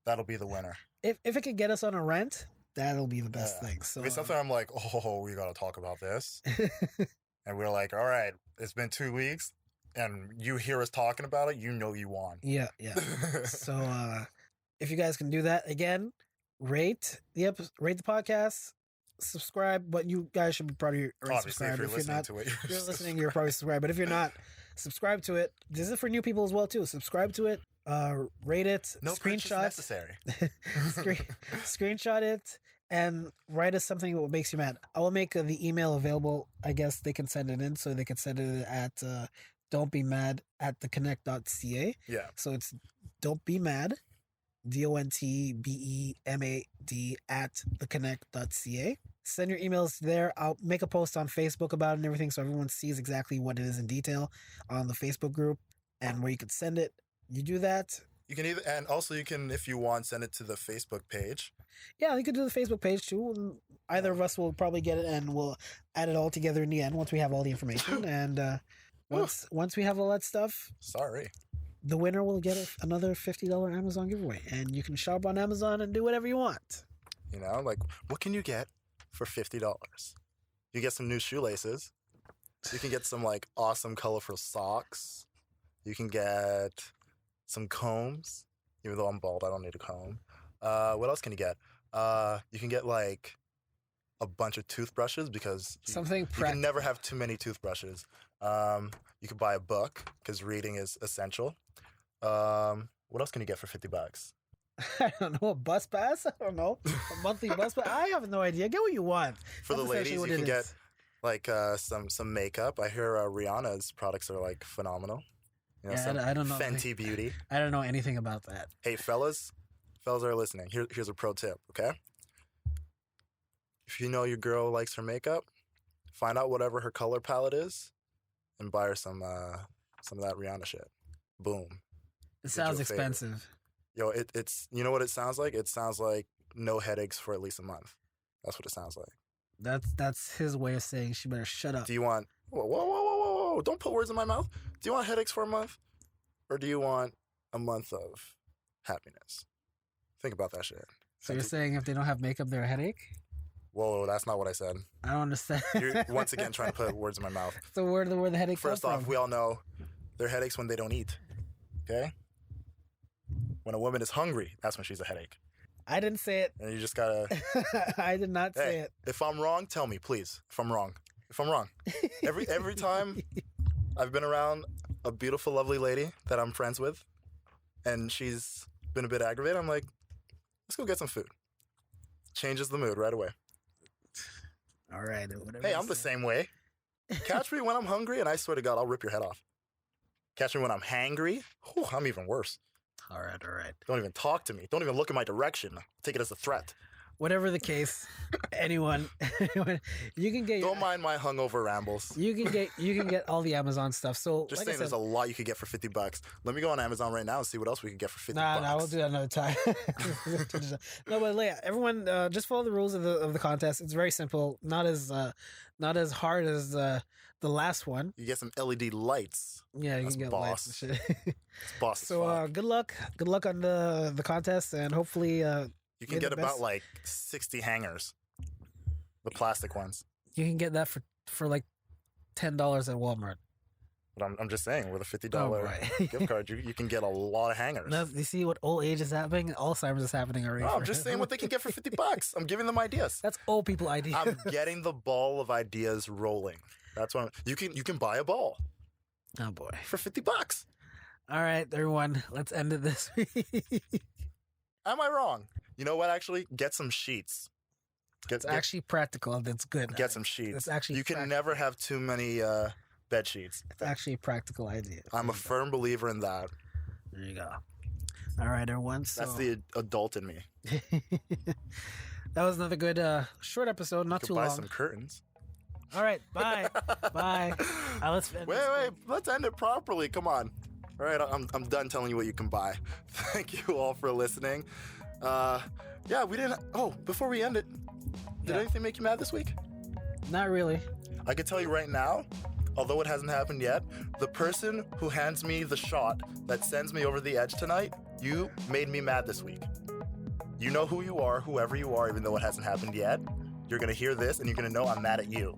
that'll be the winner. If it could get us on a rant, that'll be the best thing. So if it's something I'm like, oh, we got to talk about this. And we're like, all right, it's been 2 weeks and you hear us talking about it, you know you won. Yeah. So if you guys can do that, again, rate the podcast, subscribe, but you guys should be probably already subscribed. If you're listening to it, you're listening, you're probably subscribed. But if you're not, subscribe to it. This is for new people as well too. Subscribe to it, rate it, no screenshot necessary. Screenshot it and write us something that makes you mad. I will make the email available. I guess they can send it in, so they can send it at don't be mad at theconnect.ca. Yeah. So it's don't be mad, DONTBEMAD at theconnect.ca. Send your emails there. I'll make a post on Facebook about it and everything, so everyone sees exactly what it is in detail on the Facebook group and where you can send it. You do that. You can and also you can, if you want, send it to the Facebook page. Yeah, you could do the Facebook page too. Either of us will probably get it, and we'll add it all together in the end once we have all the information. And once we have all that stuff, the winner will get another $50 Amazon giveaway, and you can shop on Amazon and do whatever you want. You know, like what can you get for $50? You get some new shoelaces. You can get some like awesome colorful socks. You can get some combs. Even though I'm bald, I don't need a comb. What else can you get? You can get like a bunch of toothbrushes because you can never have too many toothbrushes. You could buy a book because reading is essential. What else can you get for $50? I don't know, a bus pass? I don't know. A monthly bus pass? I have no idea. Get what you want. For the ladies, you can get like some makeup. I hear Rihanna's products are like phenomenal. You know, yeah, I don't know. Fenty Beauty. I don't know anything about that. Hey, fellas are listening. Here's a pro tip, okay? If you know your girl likes her makeup, find out whatever her color palette is and buy her some of that Rihanna shit. Boom. It sounds expensive. Yo, it's you know what it sounds like? It sounds like no headaches for at least a month. That's what it sounds like. That's his way of saying she better shut up. Do you want whoa, don't put words in my mouth. Do you want headaches for a month? Or do you want a month of happiness? Think about that shit. So you're saying if they don't have makeup, they're a headache? Whoa, that's not what I said. I don't understand. You're once again trying to put words in my mouth. So where the headache First come off, from? we all know they're headaches when they don't eat. Okay? When a woman is hungry, that's when she's a headache. I didn't say it. And you just gotta... I did not say it. If I'm wrong, tell me, please. If I'm wrong. Every time I've been around a beautiful, lovely lady that I'm friends with, and she's been a bit aggravated, I'm like, let's go get some food. Changes the mood right away. All right. Hey, I'm the same way. Catch me when I'm hungry, and I swear to God, I'll rip your head off. Catch me when I'm hangry. Whew, I'm even worse. All right. Don't even talk to me. Don't even look in my direction. Take it as a threat. Whatever the case, anyone, you can get. Don't mind my hungover rambles. You can get all the Amazon stuff. So just saying, there's a lot you could get for $50. Let me go on Amazon right now and see what else we can get for $50. Nah, we'll do that another time. No, but yeah, everyone, just follow the rules of the contest. It's very simple. Not as hard as the last one. You get some LED lights. Yeah, you can get lights and shit. It's boss. So good luck on the contest, and hopefully you can get about like 60 hangers, the plastic ones. You can get that for like $10 at Walmart. But I'm just saying, with a $50 gift card, you can get a lot of hangers. Now, you see what old age is happening? Alzheimer's is happening already. No, I'm just saying what they can get for $50. I'm giving them ideas. That's old people ideas. I'm getting the ball of ideas rolling. That's what you can buy a ball. Oh boy, for $50. All right, everyone, let's end it this week. Am I wrong? You know what? Actually, get some sheets. It's actually practical. That's good. Get some sheets. It's actually you can never have too many bed sheets. It's actually a practical idea. I'm a firm believer in that. There you go. All right, everyone. So... That's the adult in me. That was another good short episode. Not too long. Buy some curtains. All right. Bye. Bye. Wait. Let's end it properly. Come on. All right. I'm done telling you what you can buy. Thank you all for listening. Yeah, we didn't. Oh, before we end it, did anything make you mad this week? Not really. I can tell you right now, although it hasn't happened yet, the person who hands me the shot that sends me over the edge tonight, you made me mad this week. You know who you are, whoever you are, even though it hasn't happened yet. You're gonna hear this and you're gonna know I'm mad at you.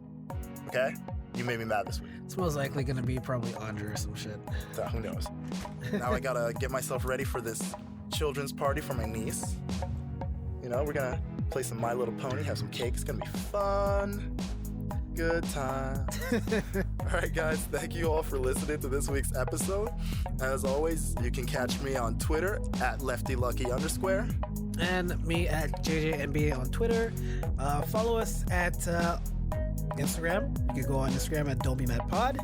Okay? You made me mad this week. It's most likely gonna be probably Andre or some shit. So, who knows? Now I gotta get myself ready for this children's party for my niece. You know, we're gonna play some My Little Pony, have some cake. It's gonna be fun. Good time. All right, guys, thank you all for listening to this week's episode. As always, you can catch me on Twitter at LeftyLucky_. And me at JJNBA on Twitter. Follow us at Instagram. You can go on Instagram at Don't Be Mad Pod.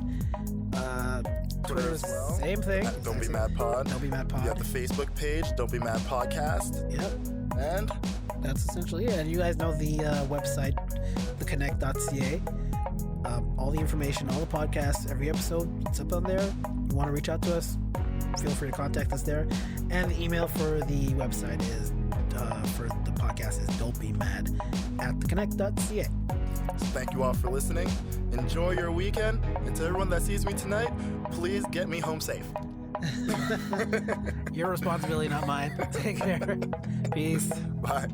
Twitter as well. Same thing. At Don't Be Mad Pod. Don't Be Mad Pod. You have the Facebook page, Don't Be Mad Podcast. Yep. And that's essentially it. And you guys know the website, theconnect.ca. All the information, all the podcasts, every episode, it's up on there. You want to reach out to us, feel free to contact us there. And the email for the website is, for the podcast is don'tbemad@theconnect.ca. So thank you all for listening. Enjoy your weekend. And to everyone that sees me tonight, please get me home safe. Your responsibility, not mine. Take care. Peace. Bye.